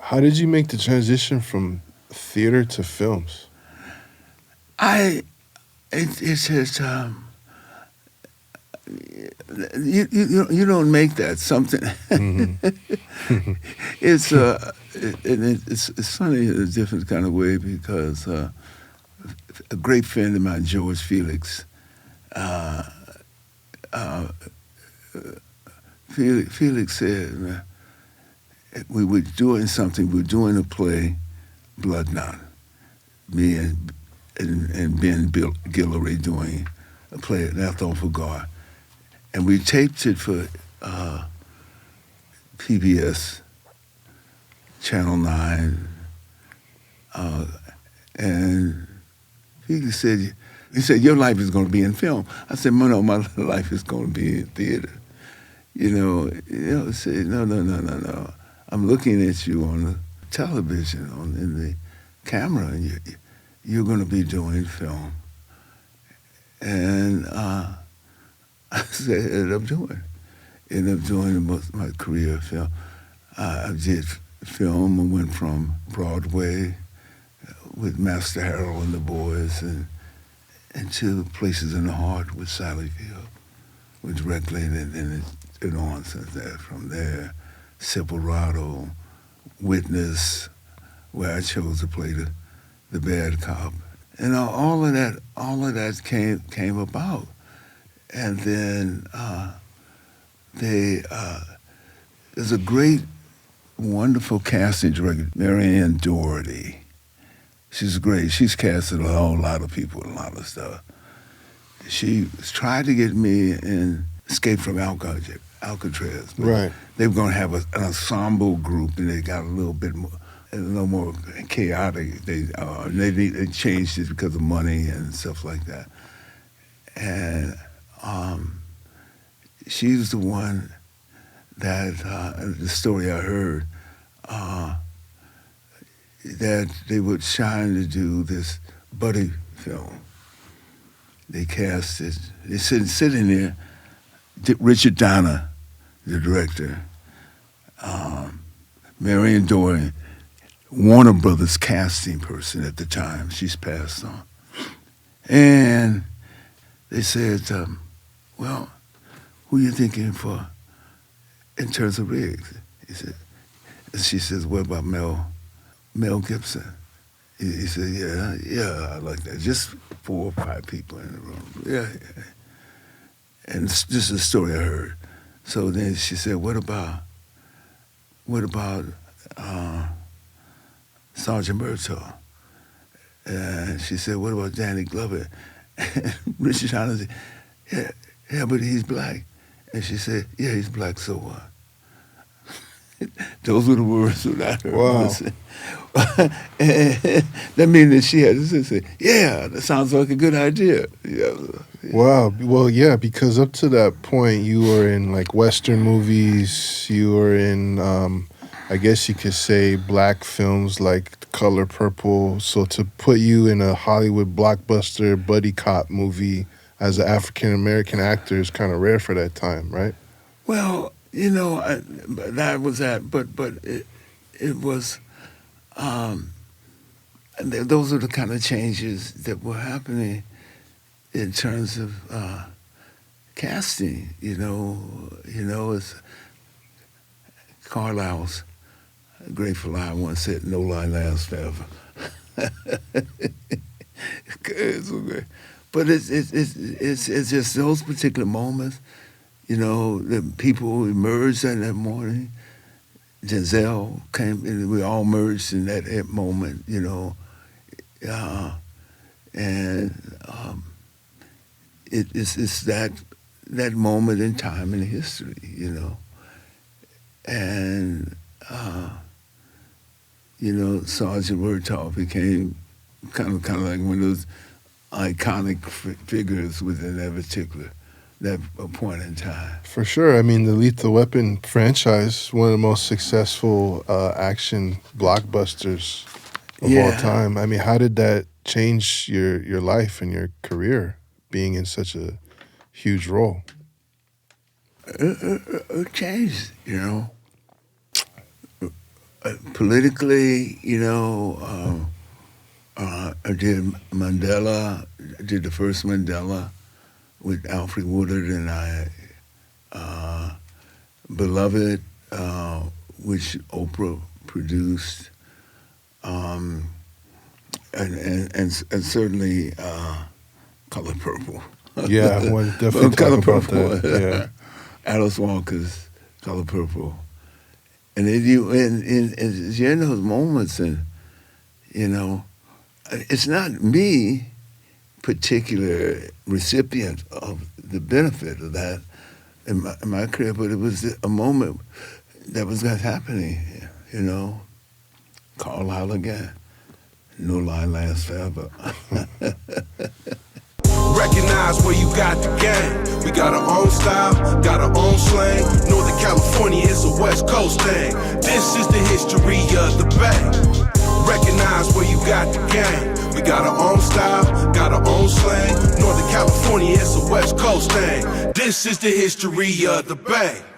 How did you make the transition from theater to films? It's just you don't make that something. Hmm. It's it's funny in a different kind of way because a great friend of mine, George Felix, uh, uh, Felix said we were doing something. We were doing a play, Blood Knot. Me and Ben Guillory doing a play at Athol for God, and we taped it for PBS Channel 9, and he said, your life is going to be in film. I said, no, my life is going to be in theater. Say, no. I'm looking at you on the television, in the camera, and you're going to be doing film. And I said, ended up doing most of my career film. I did film and went from Broadway with Master Harold and the Boys and to Places in the Heart with Sally Field, with Reckley, and then it on since that. From there, Silverado, Witness, where I chose to play the bad cop, and all of that came about, and then there's a great, wonderful casting director, Marianne Doherty. She's great. She's casted a whole lot of people, a lot of stuff. She tried to get me in Escape from Alcatraz. But Right. they were going to have an ensemble group, and they got a little more chaotic. They changed it because of money and stuff like that. And she's the one that the story I heard. That they were trying to do this buddy film. They cast it. They sitting there. Richard Donner, the director, Marion Doran, Warner Brothers casting person at the time. She's passed on, and they said, "Well, who are you thinking for in terms of Riggs?" She says, "What about Mel Gibson?" He said, yeah, I like that. Just 4 or 5 people in the room. Yeah. And this is a story I heard. So then she said, what about Sergeant Murtaugh? And she said, what about Danny Glover? And Richard Donner said, yeah, but he's black. And she said, yeah, he's black, so what? Those were the words that I heard. Wow. That means that she had to say, yeah, that sounds like a good idea. Yeah. Wow. Well, yeah, because up to that point, you were in like Western movies. You were in, I guess you could say, black films like Color Purple. So to put you in a Hollywood blockbuster buddy cop movie as an African American actor is kind of rare for that time, right? Well, that was that, but it was. Those are the kind of changes that were happening in terms of casting. It's Carlisle's Grateful Eye once said, "No lie lasts forever." It's so great, but it's just those particular moments. The people who emerged in that morning. Giselle came, and we all merged in that moment. And it's that moment in time in history. And Sergeant Murtaugh became kind of like one of those iconic figures within that point in time. For sure. I mean, the Lethal Weapon franchise, one of the most successful action blockbusters of all time. I mean, how did that change your life and your career, being in such a huge role? It changed, Politically, I did Mandela. I did the first Mandela with Alfred Woodard, and Beloved, which Oprah produced, um, and certainly Color Purple. Yeah, I want to definitely talk Color about Purple. that. Yeah. Alice Walker's Color Purple. And then you're in those moments, and it's not me, particular recipient of the benefit of that in my career, but it was a moment that was happening. Carlisle again. No lie lasts forever. Recognize where you got the game. We got our own style, got our own slang. Northern California is a West Coast thing. This is the history of the Bay. Recognize where you got the game. We got our own style, got our own slang. Northern California is a West Coast thing. This is the history of the Bay.